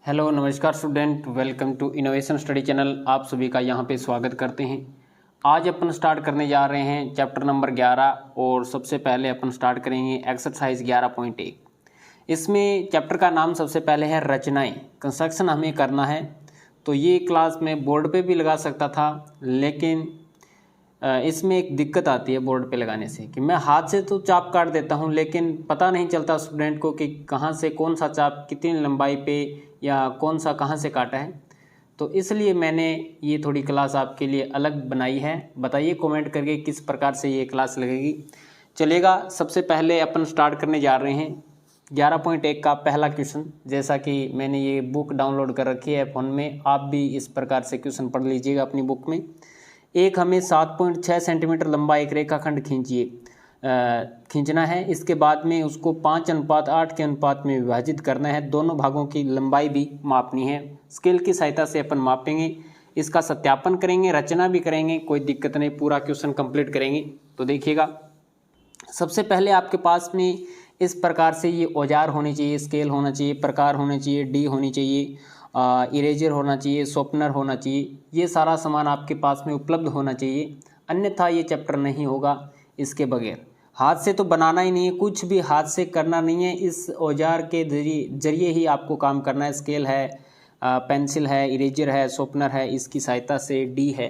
Hello नमस्कार student, welcome to innovation study channel. आप सभी का यहाँ पे स्वागत करते हैं। आज अपन स्टार्ट करने जा रहे हैं चैप्टर नंबर 11 और सबसे पहले अपन स्टार्ट करेंगे एक्सरसाइज 11.1। इसमें चैप्टर का नाम सबसे पहले है रचनाएं। कंस्ट्रक्शन हमें करना है। तो ये क्लास में बोर्ड पे भी लगा सकता था, लेकिन इसमें एक दिक्कत आती है बोर्ड पे लगाने से कि मैं हाथ से तो चाप काट देता हूँ, लेकिन पता नहीं चलता स्टूडेंट को कि कहाँ से कौन सा चाप कितनी लंबाई पे या कौन सा कहाँ से काटा है। तो इसलिए मैंने ये थोड़ी क्लास आपके लिए अलग बनाई है। बताइए कमेंट करके किस प्रकार से ये क्लास लगेगी। चलेगा, सबसे पहले अपन स्टार्ट करने जा रहे हैं 11.1 का पहला क्वेश्चन। जैसा कि मैंने ये बुक डाउनलोड कर रखी है फ़ोन में, आप भी इस प्रकार से क्वेश्चन पढ़ लीजिएगा अपनी बुक में। एक हमें 7.6 सेंटीमीटर लंबा एक रेखाखंड खींचना है। इसके बाद में उसको 5:8 के अनुपात में विभाजित करना है। दोनों भागों की लंबाई भी मापनी है। स्केल की सहायता से अपन मापेंगे, इसका सत्यापन करेंगे, रचना भी करेंगे, कोई दिक्कत नहीं, पूरा क्वेश्चन कंप्लीट करेंगे। तो देखिएगा, सबसे पहले आपके पास में इस प्रकार से ये औजार होने चाहिए, स्केल होना चाहिए, प्रकार होना चाहिए, डी होनी चाहिए, इरेजर होना चाहिए, शॉर्पनर होना चाहिए। ये सारा सामान आपके पास में उपलब्ध होना चाहिए, अन्यथा ये चैप्टर नहीं होगा इसके बगैर। हाथ से तो बनाना ही नहीं है, कुछ भी हाथ से करना नहीं है, इस औजार के जरिए ही आपको काम करना है। स्केल है, पेंसिल है, इरेजर है, शॉर्पनर है, इसकी सहायता से डी है।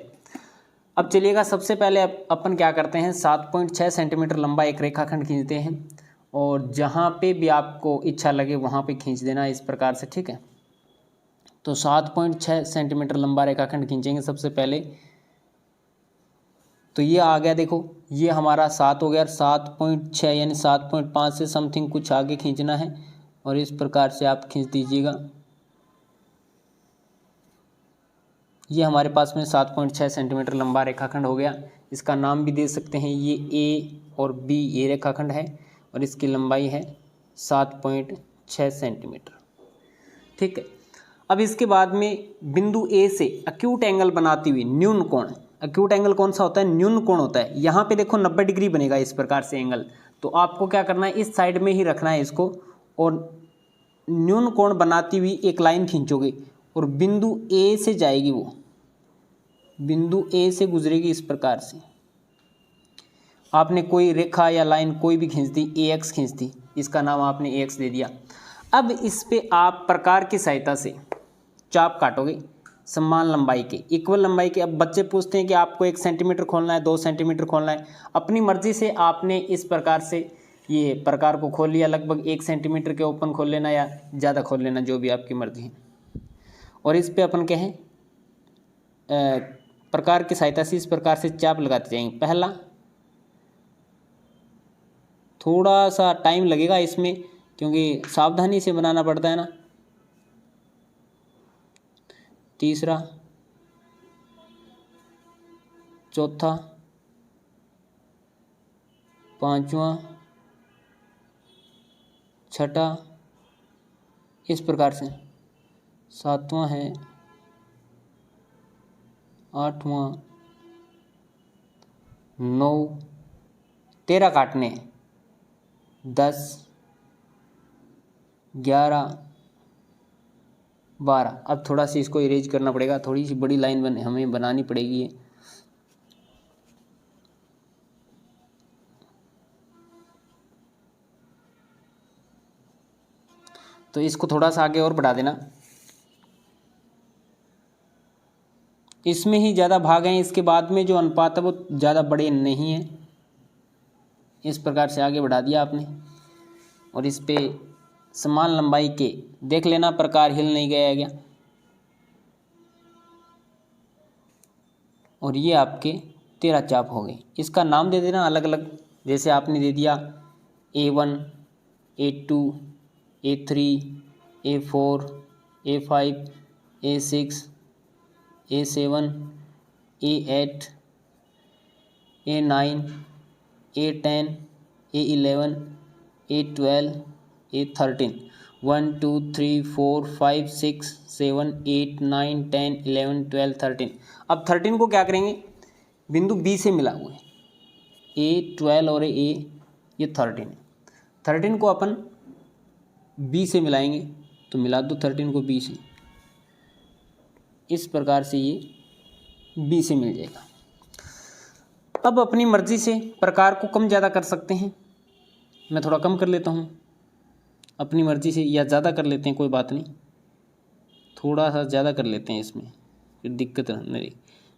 अब चलिएगा, सबसे पहले अपन क्या करते हैं, 7.6 सेंटीमीटर लंबा एक रेखाखंड खींचते हैं और जहाँ पे भी आपको इच्छा लगे वहाँ पे खींच देना इस प्रकार से, ठीक है। तो 7.6 सेंटीमीटर लंबा रेखाखंड खींचेंगे सबसे पहले। तो ये आ गया, देखो ये हमारा 7 हो गया। 7.6 यानी 7.5 से समथिंग कुछ आगे खींचना है और इस प्रकार से आप खींच दीजिएगा। ये हमारे पास में 7.6 सेंटीमीटर लंबा रेखाखंड हो गया। इसका नाम भी दे सकते हैं, ये ए और बी ये रेखाखंड है और इसकी लंबाई है 7.6 सेंटीमीटर, ठीक है। अब इसके बाद में बिंदु ए से अक्यूट एंगल बनाती हुई न्यून कोण, अक्यूट एंगल कौन सा होता है, न्यून कोण होता है। यहाँ पे देखो 90 डिग्री बनेगा इस प्रकार से एंगल। तो आपको क्या करना है, इस साइड में ही रखना है इसको और न्यून कोण बनाती हुई एक लाइन खींचोगे और बिंदु ए से जाएगी, वो बिंदु ए से गुजरेगी इस प्रकार से। आपने कोई रेखा या लाइन कोई भी खींच दी, ए एक्स खींच दी, इसका नाम आपने ए एक्स दे दिया। अब इस पे आप प्रकार की सहायता से चाप काटोगे समान लंबाई के, इक्वल लंबाई के। अब बच्चे पूछते हैं कि आपको 1 सेंटीमीटर खोलना है, 2 सेंटीमीटर खोलना है। अपनी मर्जी से आपने इस प्रकार से ये प्रकार को खोल लिया, लगभग 1 सेंटीमीटर के ओपन खोल लेना या ज़्यादा खोल लेना, जो भी आपकी मर्जी है। और इस पे अपन कहें प्रकार की सहायता से इस प्रकार से चाप लगाते जाएंगे। पहला, थोड़ा सा टाइम लगेगा इसमें क्योंकि सावधानी से बनाना पड़ता है ना। तीसरा, चौथा, पांचवा, छठा, इस प्रकार से। सातवां है, आठवां, 9, 13 काटने, 10, 11, 12। अब थोड़ा सी इसको इरेज करना पड़ेगा, थोड़ी सी बड़ी लाइन हमें बनानी पड़ेगी ये। तो इसको थोड़ा सा आगे और बढ़ा देना। इसमें ही ज़्यादा भाग हैं, इसके बाद में जो अनुपात है वो ज़्यादा बड़े नहीं हैं। इस प्रकार से आगे बढ़ा दिया आपने और इस पे समान लंबाई के, देख लेना प्रकार हिल नहीं गया। और ये आपके 13 चाप हो गए। इसका नाम दे देना अलग अलग, जैसे आपने दे दिया A1, A2, A3, A4, A5, A6, A7, A8, A9, A10, A11, A12, A13। 1 2 3 4 5 6 7 8 9 10 11 12 13। अब 13 को क्या करेंगे, बिंदु बी से मिला हुआ है, A12 और ये 13 है। 13 को अपन बी से मिलाएंगे, तो मिला दो 13 को बी से। इस प्रकार से ये बी से मिल जाएगा। अब अपनी मर्जी से प्रकार को कम ज़्यादा कर सकते हैं। मैं थोड़ा कम कर लेता हूँ अपनी मर्जी से, या ज़्यादा कर लेते हैं, कोई बात नहीं, थोड़ा सा ज़्यादा कर लेते हैं, इसमें फिर दिक्कत नहीं।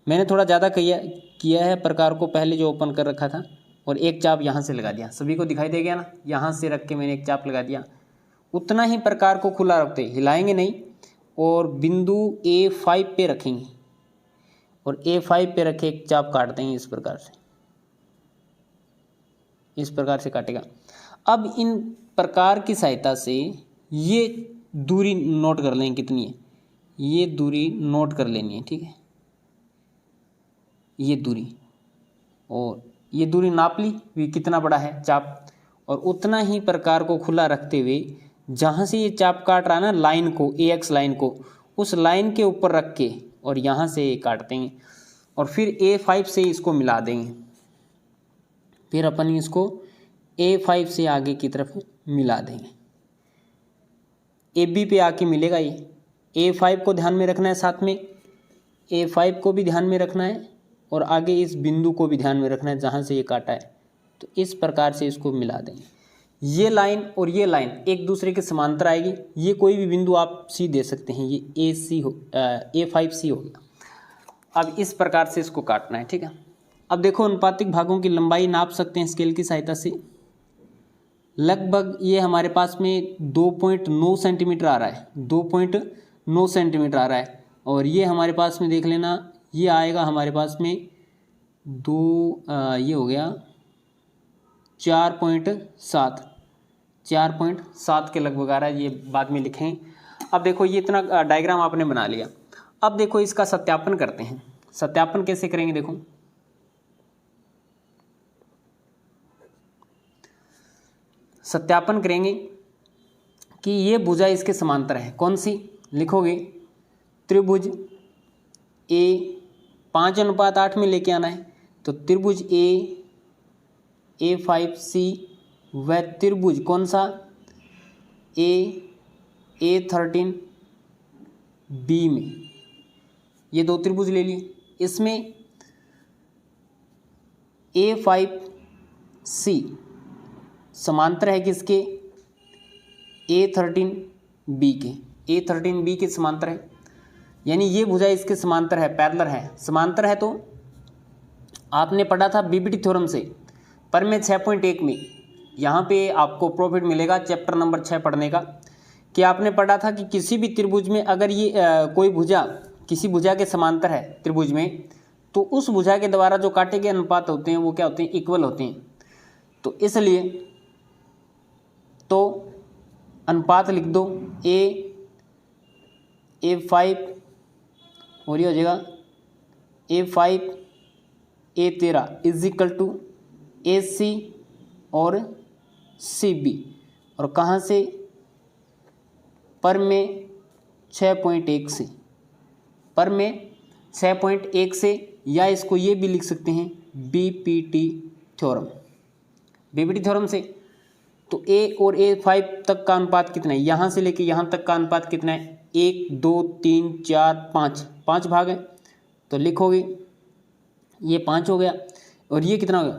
मैंने थोड़ा ज़्यादा किया है प्रकार को, पहले जो ओपन कर रखा था, और एक चाप यहाँ से लगा दिया। सभी को दिखाई दे गया ना, यहाँ से रख के मैंने एक चाप लगा दिया। उतना ही प्रकार को खुला रखते, हिलाएंगे नहीं, और बिंदु A5 पे रखेंगे, और A5 पे रखे एक चाप काट देंगे इस प्रकार से, इस प्रकार से काटेगा। अब इन प्रकार की सहायता से ये दूरी नोट कर लें कितनी है, ये दूरी नोट कर लेनी है, ठीक है, ये दूरी, और ये दूरी नाप ली भी कितना बड़ा है चाप, और उतना ही प्रकार को खुला रखते हुए जहाँ से ये चाप काट रहा है ना लाइन को, AX लाइन को, उस लाइन के ऊपर रख के और यहाँ से काट देंगे, और फिर A5 से इसको मिला देंगे। फिर अपन इसको A5 से आगे की तरफ मिला देंगे, AB पे आके मिलेगा ये। A5 को ध्यान में रखना है, साथ में A5 को भी ध्यान में रखना है, और आगे इस बिंदु को भी ध्यान में रखना है जहाँ से ये काटा है। तो इस प्रकार से इसको मिला देंगे। ये लाइन और ये लाइन एक दूसरे के समांतर आएगी। ये कोई भी बिंदु आप C दे सकते हैं, ये A5C हो गया। अब इस प्रकार से इसको काटना है, ठीक है। अब देखो अनुपातिक भागों की लंबाई नाप सकते हैं स्केल की सहायता से। लगभग ये हमारे पास में 2.9 सेंटीमीटर आ रहा है, 2.9 सेंटीमीटर आ रहा है, और ये हमारे पास में देख लेना, ये आएगा हमारे पास में ये हो गया 4.7 के लगभग आ रहा है, ये बाद में लिखें। अब देखो ये इतना डायग्राम आपने बना लिया। अब देखो इसका सत्यापन करते हैं। सत्यापन कैसे करेंगे, देखो सत्यापन करेंगे कि ये भुजा इसके समांतर है। कौन सी लिखोगे, त्रिभुज A 5:8 में लेके आना है। तो त्रिभुज A5C व त्रिभुज कौन सा A13B में, ये दो त्रिभुज ले लिए। इसमें A5C समांतर है किसके, A13B के, A13B के समांतर है, यानी ये भुजा इसके समांतर है, पैरेलल है। समांतर है तो आपने पढ़ा था बीबीटी थ्योरम से, पर में 6.1 में, यहाँ पे आपको प्रॉफिट मिलेगा चैप्टर नंबर 6 पढ़ने का, कि आपने पढ़ा था कि किसी भी त्रिभुज में अगर ये कोई भुजा किसी भुजा के समांतर है त्रिभुज में, तो उस भुजा के द्वारा जो काटे गए अनुपात होते हैं वो क्या होते हैं, इक्वल होते हैं। तो इसलिए तो अनुपात लिख दो, A5 और ये हो जाएगा A5 A13 is equal to AC और CB, और कहाँ से, पर में 6.1 से, पर में 6.1 से, या इसको ये भी लिख सकते हैं BPT थ्योरम, BPT थ्योरम से। तो A और A5 तक का अनुपात कितना है, यहाँ से लेके यहाँ तक का अनुपात कितना है, 1 2 3 4 5, 5 भाग है। तो लिखोगे ये 5 हो गया, और ये कितना हो गया,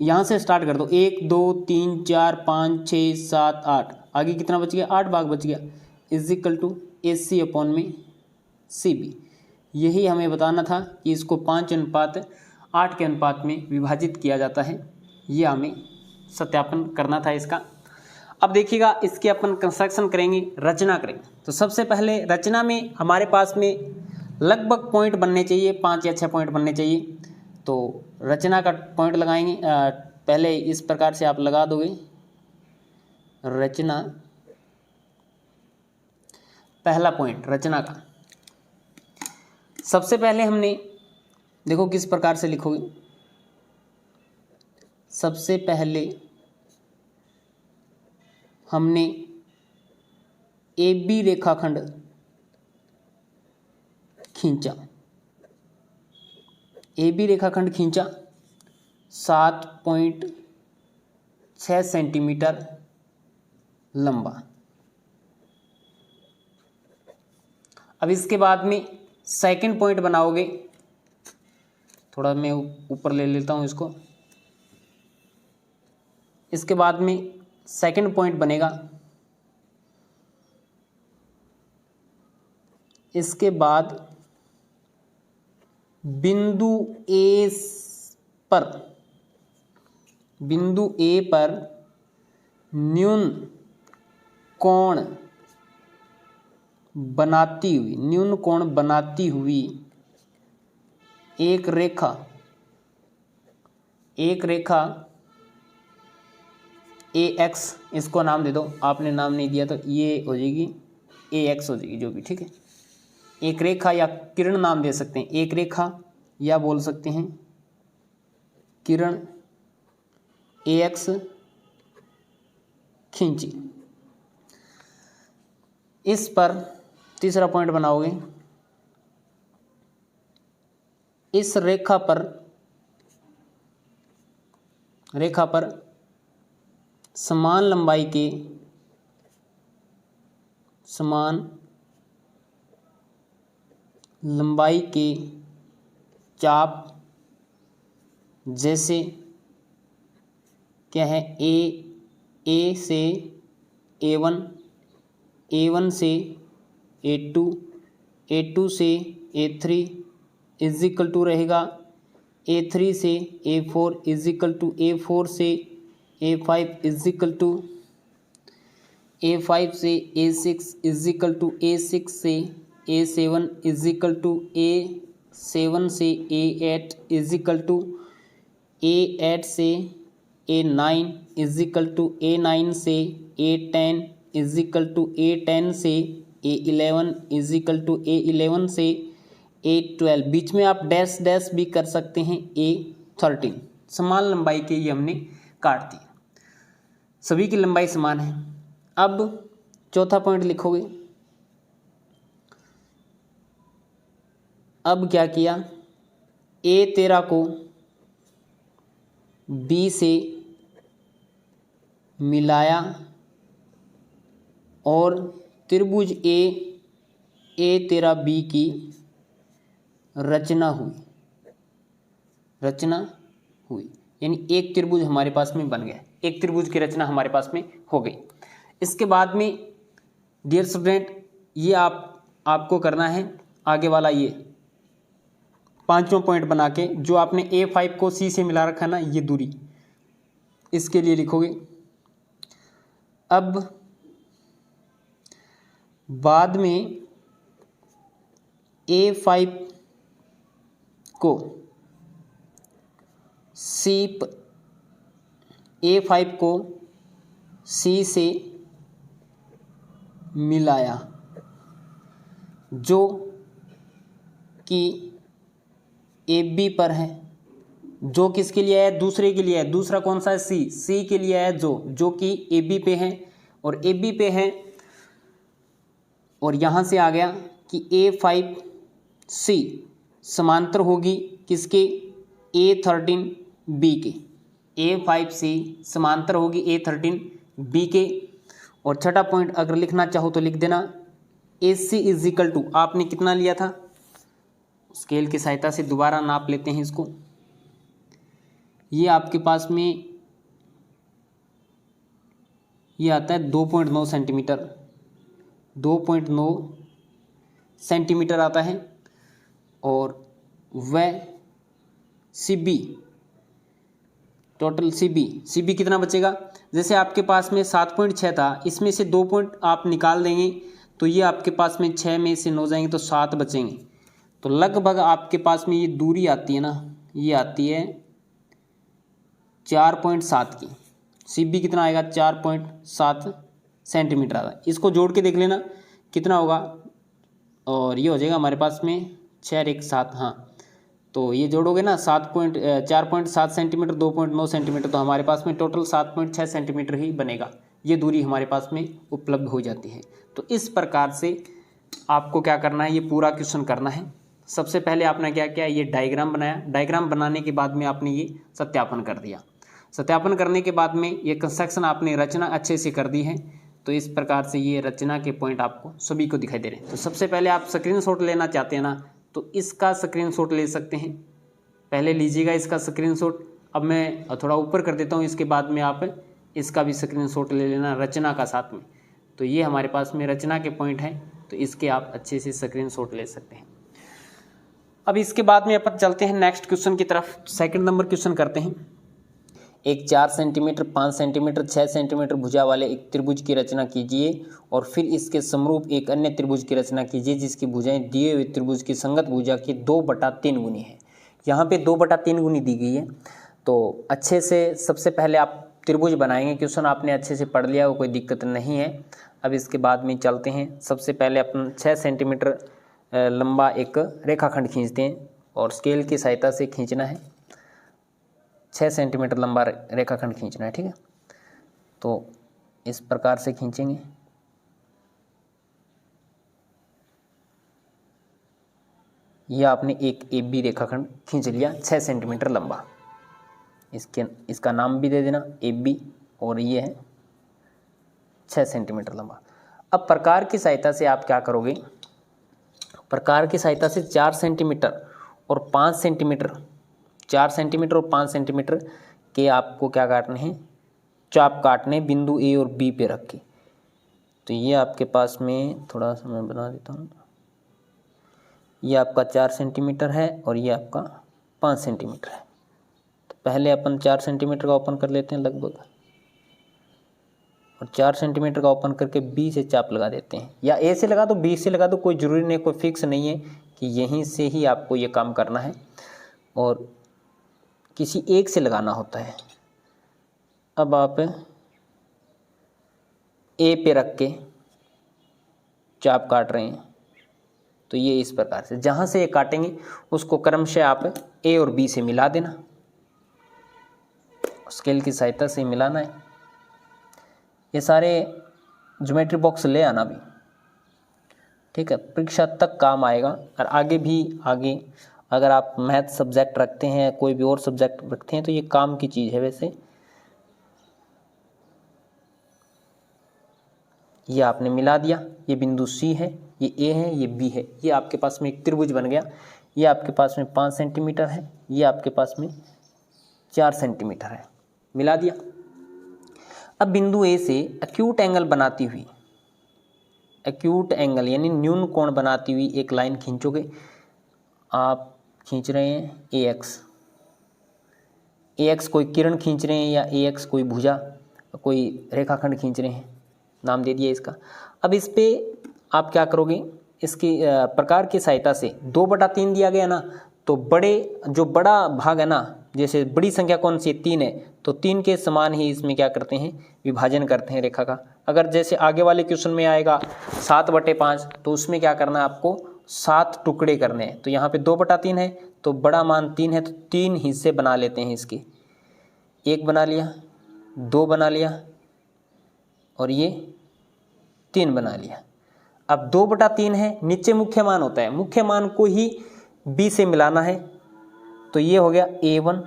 यहाँ से स्टार्ट कर दो, 1 2 3 4 5 6 7 8, आगे कितना बच गया, 8 भाग बच गया, is equal to AC upon में CB। यही हमें बताना था कि इसको 5:8 के अनुपात में विभाजित किया जाता है। ये हमें सत्यापन करना था इसका। अब देखिएगा इसके अपन कंस्ट्रक्शन करेंगे, रचना करेंगे। तो सबसे पहले रचना में हमारे पास में लगभग पॉइंट बनने चाहिए, 5 या 6 पॉइंट बनने चाहिए। तो रचना का पॉइंट लगाएंगे, पहले इस प्रकार से आप लगा दोगे रचना, पहला पॉइंट रचना का। सबसे पहले हमने देखो किस प्रकार से लिखोगे, सबसे पहले हमने AB रेखाखंड खींचा, AB रेखाखंड खींचा 7.6 सेंटीमीटर लंबा। अब इसके बाद में सेकंड पॉइंट बनाओगे, थोड़ा मैं ऊपर ले लेता हूँ इसको। इसके बाद में सेकंड पॉइंट बनेगा, इसके बाद बिंदु ए पर न्यून कोण बनाती हुई एक रेखा AX, इसको नाम दे दो, आपने नाम नहीं दिया तो ये हो जाएगी AX हो जाएगी, जो भी ठीक है। एक रेखा या किरण नाम दे सकते हैं, एक रेखा या बोल सकते हैं किरण AX खींची। इस पर तीसरा पॉइंट बनाओगे, इस रेखा पर समान लंबाई के चाप जैसे क्या है A से A1, A1 से A2, A2 से A3 इज इक्वल टू रहेगा A3 से A4 is equal to A4 से A5 is equal to A5 से A6 is equal to A6 से A7 is equal to A7 से A8 is equal to A8 से A9 is equal to A9 से A10 is equal to A10 से A11 is equal to A11 से A12। बीच में आप dash dash भी कर सकते हैं। A13 समान लंबाई के ये हमने काट दी, सभी की लंबाई समान है। अब चौथा पॉइंट लिखोगे, अब क्या किया, A13 को B से मिलाया और त्रिभुज A13B की रचना हुई, यानी एक त्रिभुज हमारे पास में बन गया, एक त्रिभुज की रचना हमारे पास में हो गई। इसके बाद में डियर स्टूडेंट, ये आपको करना है आगे वाला, ये पांचवा पॉइंट बना के जो आपने A5 को C से मिला रखा ना, ये दूरी, इसके लिए लिखोगे। अब बाद में A5 को C से मिलाया, जो कि AB पर है, जो किसके लिए है, दूसरे के लिए है। दूसरा कौन सा है, C के लिए है, जो कि AB पे है और AB पे है। और यहाँ से आ गया कि A5C समांतर होगी किसके, A13B के। A5C समांतर होगी A13B के। और छठा पॉइंट अगर लिखना चाहो तो लिख देना, AC इज इक्वल टू, आपने कितना लिया था, स्केल की सहायता से दोबारा नाप लेते हैं इसको। ये आपके पास में ये आता है 2.9 सेंटीमीटर, 2.9 सेंटीमीटर आता है। और वह CB, टोटल CB कितना बचेगा, जैसे आपके पास में 7.6 था, इसमें से 2 पॉइंट आप निकाल देंगे तो ये आपके पास में 6 में से 9 जाएंगे तो 7 बचेंगे। तो लगभग आपके पास में ये दूरी आती है ना, ये आती है 4.7 की। CB कितना आएगा, 4.7 सेंटीमीटर आता है। इसको जोड़ के देख लेना कितना होगा, और ये हो जाएगा हमारे पास में 6 1 7, हाँ। तो ये जोड़ोगे ना 4.7 सेंटीमीटर 2.9 सेंटीमीटर, तो हमारे पास में टोटल 7.6 सेंटीमीटर ही बनेगा। ये दूरी हमारे पास में उपलब्ध हो जाती है। तो इस प्रकार से आपको क्या करना है, ये पूरा क्वेश्चन करना है। सबसे पहले आपने क्या किया, ये डायग्राम बनाया। डायग्राम बनाने के बाद में आपने ये सत्यापन कर दिया। सत्यापन करने के बाद में ये कंस्ट्रक्शन आपने रचना अच्छे से कर दी है। तो इस प्रकार से ये रचना के पॉइंट आपको सभी को दिखाई दे रहे हैं। तो सबसे पहले आप स्क्रीनशॉट लेना चाहते हैं ना, तो इसका स्क्रीनशॉट ले सकते हैं। पहले लीजिएगा इसका स्क्रीनशॉट। अब मैं थोड़ा ऊपर कर देता हूँ, इसके बाद में आप इसका भी स्क्रीनशॉट ले लेना रचना का साथ में। तो ये हमारे पास में रचना के पॉइंट हैं, तो इसके आप अच्छे से स्क्रीनशॉट ले सकते हैं। अब इसके बाद में अपन चलते हैं नेक्स्ट क्वेश्चन की तरफ। सेकंड नंबर क्वेश्चन करते हैं। एक 4 सेंटीमीटर, 5 सेंटीमीटर, 6 सेंटीमीटर भुजा वाले एक त्रिभुज की रचना कीजिए और फिर इसके समरूप एक अन्य त्रिभुज की रचना कीजिए जिसकी भुजाएं दिए हुए त्रिभुज की संगत भुजा की 2/3 गुनी है। यहाँ पे 2/3 गुनी दी गई है। तो अच्छे से सबसे पहले आप त्रिभुज बनाएंगे। क्वेश्चन आपने अच्छे से पढ़ लिया, वो कोई दिक्कत नहीं है। अब इसके बाद में चलते हैं। सबसे पहले अपन 6 सेंटीमीटर लंबा एक रेखाखंड खींचते हैं और स्केल की सहायता से खींचना है। 6 सेंटीमीटर लंबा रेखाखंड खींचना है, ठीक है। तो इस प्रकार से खींचेंगे। यह आपने एक AB रेखाखंड खींच लिया 6 सेंटीमीटर लंबा। इसका नाम भी दे देना AB, और ये है 6 सेंटीमीटर लंबा। अब प्रकार की सहायता से आप क्या करोगे, प्रकार की सहायता से 4 सेंटीमीटर और 5 सेंटीमीटर, 4 सेंटीमीटर और 5 सेंटीमीटर के आपको क्या काटने हैं, चाप काटने बिंदु A और B पे रख के। तो ये आपके पास में थोड़ा सा मैं बना देता हूँ। ये आपका 4 सेंटीमीटर है और ये आपका 5 सेंटीमीटर है। तो पहले अपन 4 सेंटीमीटर का ओपन कर लेते हैं लगभग, और 4 सेंटीमीटर का ओपन करके B से चाप लगा देते हैं, या A से लगा दो B से लगा दो, कोई ज़रूरी नहीं, कोई फिक्स नहीं है कि यहीं से ही आपको ये काम करना है और किसी एक से लगाना होता है। अब आप A पे रख के चाप काट रहे हैं, तो ये इस प्रकार से जहाँ से ये काटेंगे उसको क्रमशः आप A और B से मिला देना, स्केल की सहायता से मिलाना है। ये सारे ज्योमेट्री बॉक्स ले आना भी, ठीक है, परीक्षा तक काम आएगा। और आगे अगर आप मैथ सब्जेक्ट रखते हैं, कोई भी और सब्जेक्ट रखते हैं, तो ये काम की चीज़ है। वैसे ये आपने मिला दिया, ये बिंदु C है, ये A है, ये B है, ये आपके पास में एक त्रिभुज बन गया। ये आपके पास में 5 सेंटीमीटर है, ये आपके पास में 4 सेंटीमीटर है, मिला दिया। अब बिंदु A से एक्यूट एंगल बनाती हुई, एक्यूट एंगल यानी न्यून कोण बनाती हुई एक लाइन खींचोगे। आप खींच रहे हैं AX कोई किरण खींच रहे हैं, या AX कोई भुजा, कोई रेखाखंड खींच रहे हैं, नाम दे दिया इसका। अब इस पे आप क्या करोगे, इसकी प्रकार की सहायता से 2/3 दिया गया ना, तो जो बड़ा भाग है ना, जैसे बड़ी संख्या कौन सी है, 3 है, तो 3 के समान ही इसमें क्या करते हैं, विभाजन करते हैं रेखा का। अगर जैसे आगे वाले क्वेश्चन में आएगा 7/5, तो उसमें क्या करना है, आपको 7 टुकड़े करने हैं। तो यहाँ पे 2/3 है, तो बड़ा मान 3 है, तो 3 हिस्से बना लेते हैं इसके। 1 बना लिया, 2 बना लिया, और ये 3 बना लिया। अब 2/3 है, नीचे मुख्य मान होता है, मुख्य मान को ही B से मिलाना है। तो ये हो गया A1,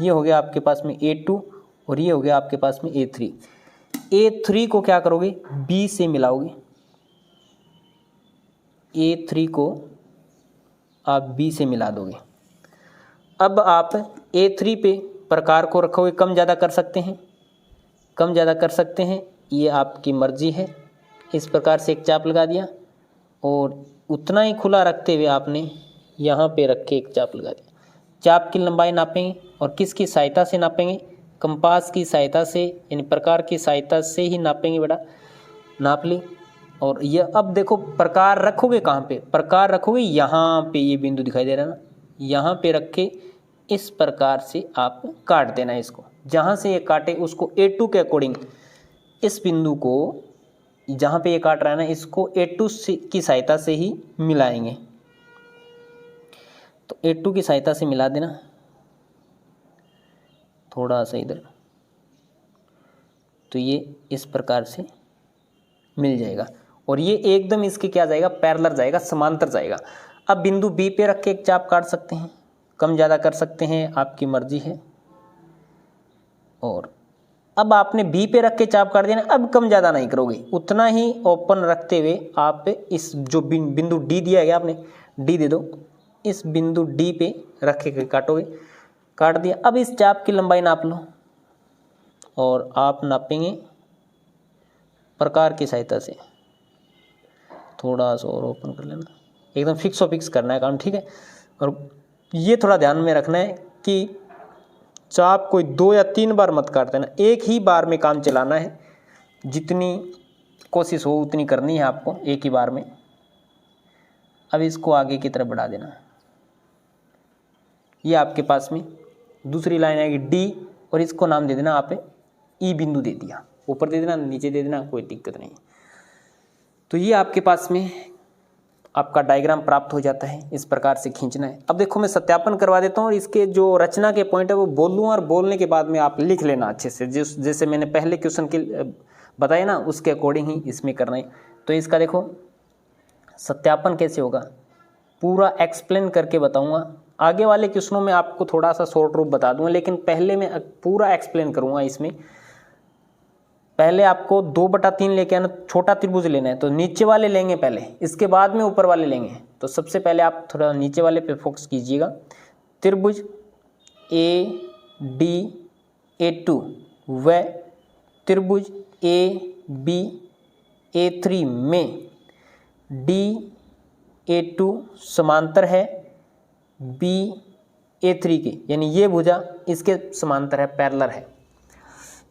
ये हो गया आपके पास में A2, और ये हो गया आपके पास में A3। A3 को क्या करोगे, B से मिलाओगे। A3 को आप B से मिला दोगे। अब आप A3 पे प्रकार को रखोगे, कम ज़्यादा कर सकते हैं, कम ज़्यादा कर सकते हैं, ये आपकी मर्जी है। इस प्रकार से एक चाप लगा दिया, और उतना ही खुला रखते हुए आपने यहाँ पे रख के एक चाप लगा दिया। चाप की लंबाई नापेंगे, और किसकी सहायता से नापेंगे, कंपास की सहायता से, यानी प्रकार की सहायता से ही नापेंगे बेटा। नाप ली, और यह अब देखो प्रकार रखोगे कहाँ पे, प्रकार रखोगे यहाँ पे, ये बिंदु दिखाई दे रहा है ना, यहाँ पे रख के इस प्रकार से आप काट देना इसको। जहाँ से ये काटे उसको A2 के अकॉर्डिंग, इस बिंदु को जहाँ पे ये काट रहा है ना, इसको A2 की सहायता से ही मिलाएंगे। तो A2 की सहायता से मिला देना, थोड़ा सा इधर, तो ये इस प्रकार से मिल जाएगा। और ये एकदम इसके क्या जाएगा, पैरेलल जाएगा, समांतर जाएगा। अब बिंदु B पे रख के एक चाप काट सकते हैं, कम ज़्यादा कर सकते हैं, आपकी मर्जी है। और अब आपने बी पे रख के चाप काट दिया ना, अब कम ज़्यादा नहीं करोगे, उतना ही ओपन रखते हुए आप इस जो बिंदु डी दिया गया आपने, डी दे दो, इस बिंदु डी पे रख के काटोगे, काट दिया। अब इस चाप की लंबाई नाप लो और आप नापेंगे प्रकार की सहायता से। थोड़ा सा और ओपन कर लेना, एकदम फिक्स करना है काम, ठीक है। और ये थोड़ा ध्यान में रखना है कि चाप कोई 2 या 3 बार मत काट देना, एक ही बार में काम चलाना है, जितनी कोशिश हो उतनी करनी है आपको एक ही बार में। अब इसको आगे की तरफ बढ़ा देना। ये आपके पास में दूसरी लाइन आएगी डी, और इसको नाम दे देना आप ई बिंदु दे दिया, ऊपर दे देना नीचे दे देना, कोई दिक्कत नहीं। तो ये आपके पास में आपका डायग्राम प्राप्त हो जाता है, इस प्रकार से खींचना है। अब देखो मैं सत्यापन करवा देता हूँ और इसके जो रचना के पॉइंट है वो बोलूँ, और बोलने के बाद में आप लिख लेना अच्छे से, जैसे मैंने पहले क्वेश्चन के बताया ना उसके अकॉर्डिंग ही इसमें करना है। तो इसका देखो सत्यापन कैसे होगा पूरा एक्सप्लेन करके बताऊँगा। आगे वाले क्वेश्चनों में आपको थोड़ा सा शॉर्ट रूप बता दूँगा, लेकिन पहले मैं पूरा एक्सप्लेन करूँगा इसमें। पहले आपको 2/3 लेके आना, छोटा त्रिभुज लेना है तो नीचे वाले लेंगे पहले, इसके बाद में ऊपर वाले लेंगे। तो सबसे पहले आप थोड़ा नीचे वाले पे फोकस कीजिएगा। त्रिभुज ADA2 व त्रिभुज ABA3 में DA2 समांतर है BA3 के, यानी ये भुजा इसके समांतर है, पैरेलल है,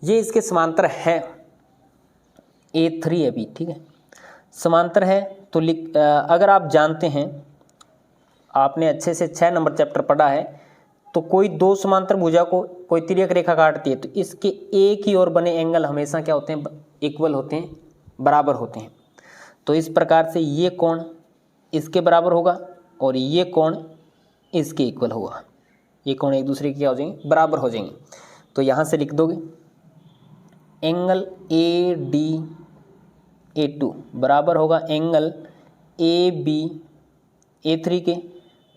ये इसके समांतर है, A3 है B, ठीक है, समांतर है। तो अगर आप जानते हैं, आपने अच्छे से 6 नंबर चैप्टर पढ़ा है, तो कोई 2 समांतर भुजा को कोई तिर्यक रेखा काटती है तो इसके एक ही ओर बने एंगल हमेशा क्या होते हैं, इक्वल होते हैं, बराबर होते हैं। तो इस प्रकार से ये कोण इसके बराबर होगा और ये कोण इसके इक्वल होगा, ये कोण एक दूसरे के क्या हो जाएंगे, बराबर हो जाएंगे। तो यहाँ से लिख दोगे एंगल ADA2 बराबर होगा एंगल ABA3 के,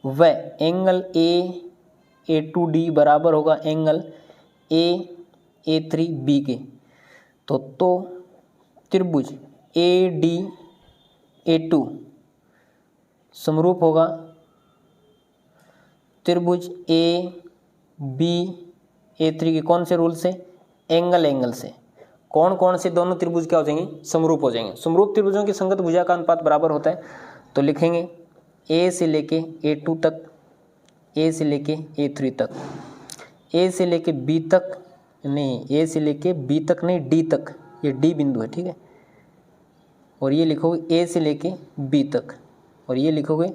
व एंगल AA2D बराबर होगा एंगल AA3B के। तो त्रिभुज ADA2 समरूप होगा त्रिभुज ABA3 के कौन से रूल से, एंगल से। कौन से दोनों त्रिभुज क्या हो जाएंगे, समरूप हो जाएंगे। समरूप त्रिभुजों की संगत भुजा का अनुपात बराबर होता है। तो लिखेंगे A से लेके A2 तक, A से लेके A3 तक, A से लेके B तक नहीं, A से लेके B तक नहीं, D तक, ये D बिंदु है, ठीक है। और ये लिखोगे A से लेके B तक, और ये लिखोगे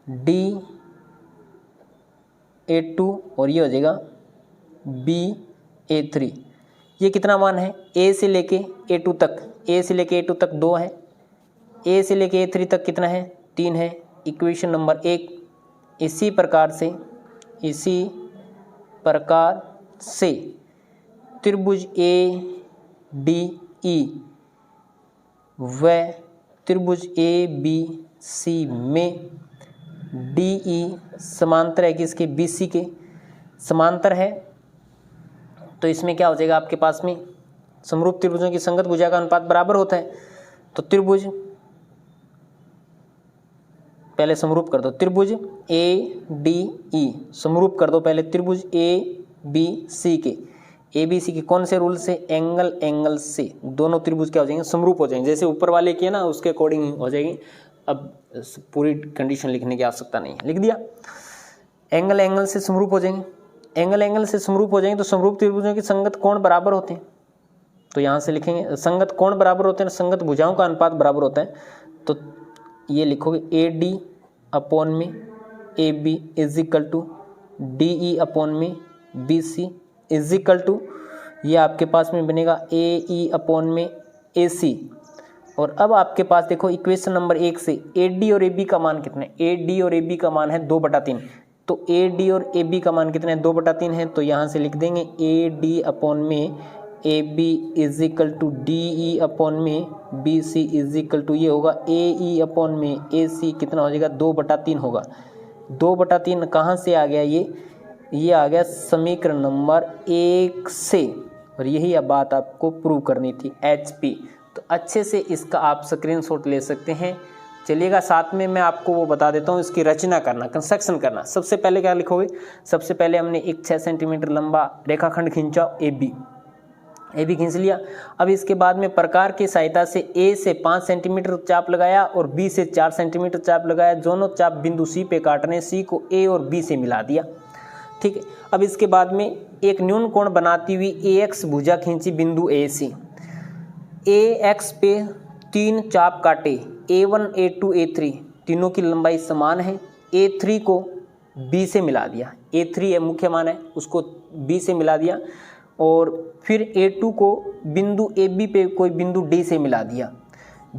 DA2, और ये हो जाएगा BA3। ये कितना मान है, A से लेके A2 तक, A से लेके A2 तक 2 है, A से लेके A3 तक कितना है, 3 है, इक्वेशन नंबर 1। इसी प्रकार से त्रिभुज ADE व त्रिभुज ABC में DE समांतर है किसके, BC के समांतर है। तो इसमें क्या हो जाएगा आपके पास में, समरूप त्रिभुजों की संगत भुजा का अनुपात बराबर होता है। तो त्रिभुज पहले समरूप कर दो, त्रिभुज ADE समरूप कर दो पहले त्रिभुज ABC के, ABC के कौन से रूल से, एंगल से। दोनों त्रिभुज क्या हो जाएंगे, समरूप हो जाएंगे। जैसे ऊपर वाले किए ना उसके अकॉर्डिंग हो जाएगी। अब पूरी कंडीशन लिखने की आवश्यकता नहीं है, लिख दिया। एंगल से समरूप हो जाएंगे, एंगल से समरूप हो जाएंगे। तो समरूप त्रिभुजों की संगत कोण बराबर होते हैं। तो यहाँ से लिखेंगे संगत कोण बराबर होते हैं, संगत भुजाओं का अनुपात बराबर होता है। तो ये लिखोगे AD अपॉन में AB is equal to DE upon में BC इज इक्वल टू, ये आपके पास में बनेगा AE अपॉन में AC। और अब आपके पास देखो इक्वेशन नंबर 1 से AD और AB का मान कितना है, AD और AB का मान है 2/3। तो AD और AB का मान कितना है, 2/3 है। तो यहाँ से लिख देंगे AD अपॉन में AB is equal to DE upon में BC इज इक्वल टू, ये होगा AE अपॉन में AC कितना हो जाएगा, 2/3 होगा। 2/3 कहाँ से आ गया, ये आ गया समीकरण नंबर 1 से। और यही अब बात आपको प्रूव करनी थी HP। तो अच्छे से इसका आप स्क्रीनशॉट ले सकते हैं। चलिएगा साथ में मैं आपको वो बता देता हूँ इसकी रचना करना, कंस्ट्रक्शन करना। सबसे पहले क्या लिखोगे, सबसे पहले हमने एक 6 सेंटीमीटर लंबा रेखाखंड खींचा AB खींच लिया। अब इसके बाद में प्रकार की सहायता से A से 5 सेंटीमीटर चाप लगाया और B से 4 सेंटीमीटर चाप लगाया। दोनों चाप बिंदु C पे काटने, C को A और B से मिला दिया। ठीक है, अब इसके बाद में एक न्यून कोण बनाती हुई AX भुजा खींची बिंदु A से। AX पे 3 चाप काटे, A1 A2 A3 तीनों की लंबाई समान है। A3 को B से मिला दिया, A3 है मुख्य मान है, उसको B से मिला दिया। और फिर A2 को बिंदु AB पे कोई बिंदु D से मिला दिया।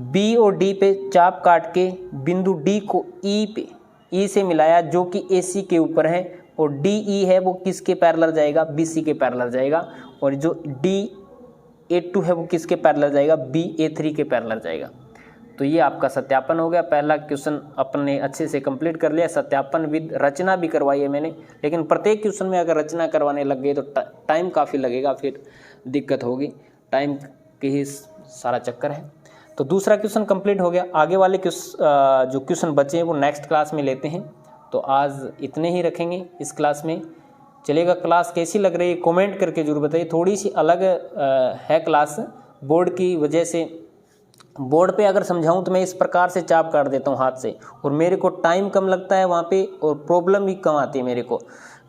B और D पे चाप काट के बिंदु D को E से मिलाया जो कि AC के ऊपर है। और DE है वो किसके पैरेलल जाएगा, BC के पैरेलल जाएगा। और जो DA2 है वो किसके पैरेलल जाएगा, BA3 के पैरेलल जाएगा। तो ये आपका सत्यापन हो गया। पहला क्वेश्चन अपन ने अच्छे से कंप्लीट कर लिया। सत्यापन विद रचना भी करवाई है मैंने, लेकिन प्रत्येक क्वेश्चन में अगर रचना करवाने लग गए तो टाइम काफ़ी लगेगा, फिर दिक्कत होगी। टाइम के ही सारा चक्कर है। तो दूसरा क्वेश्चन कंप्लीट हो गया। आगे वाले जो क्वेश्चन बचे हैं वो नेक्स्ट क्लास में लेते हैं। तो आज इतने ही रखेंगे इस क्लास में। चलेगा, क्लास कैसी लग रही है कमेंट करके जरूर बताइए। थोड़ी सी अलग है क्लास बोर्ड की वजह से। बोर्ड पे अगर समझाऊं तो मैं इस प्रकार से चाप काट देता हूं हाथ से, और मेरे को टाइम कम लगता है वहाँ पे, और प्रॉब्लम भी कम आती है मेरे को।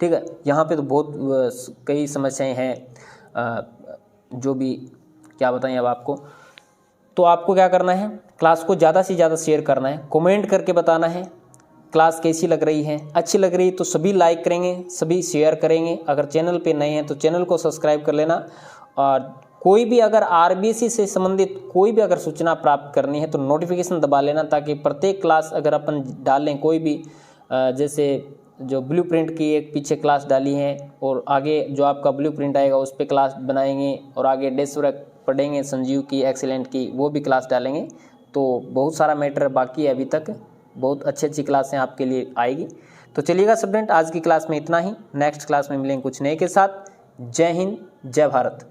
ठीक है, यहाँ पे तो बहुत कई समस्याएं हैं, जो भी क्या बताएं अब आपको। तो आपको क्या करना है, क्लास को ज़्यादा से ज़्यादा शेयर करना है, कमेंट करके बताना है क्लास कैसी लग रही है। अच्छी लग रही तो सभी लाइक करेंगे, सभी शेयर करेंगे। अगर चैनल पे नए हैं तो चैनल को सब्सक्राइब कर लेना। और कोई भी अगर RBC से संबंधित कोई भी अगर सूचना प्राप्त करनी है तो नोटिफिकेशन दबा लेना, ताकि प्रत्येक क्लास अगर अपन डालें कोई भी, जैसे जो ब्लूप्रिंट की एक पीछे क्लास डाली है, और आगे जो आपका ब्लूप्रिंट आएगा उस पर क्लास बनाएंगे, और आगे डेस्क वर्क पढ़ेंगे संजीव की, एक्सीलेंट की, वो भी क्लास डालेंगे। तो बहुत सारा मैटर बाकी है अभी तक, बहुत अच्छी क्लासें आपके लिए आएगी। तो चलिएगा स्टूडेंट, आज की क्लास में इतना ही। नेक्स्ट क्लास में मिलेंगे कुछ नए के साथ। जय हिंद, जय भारत।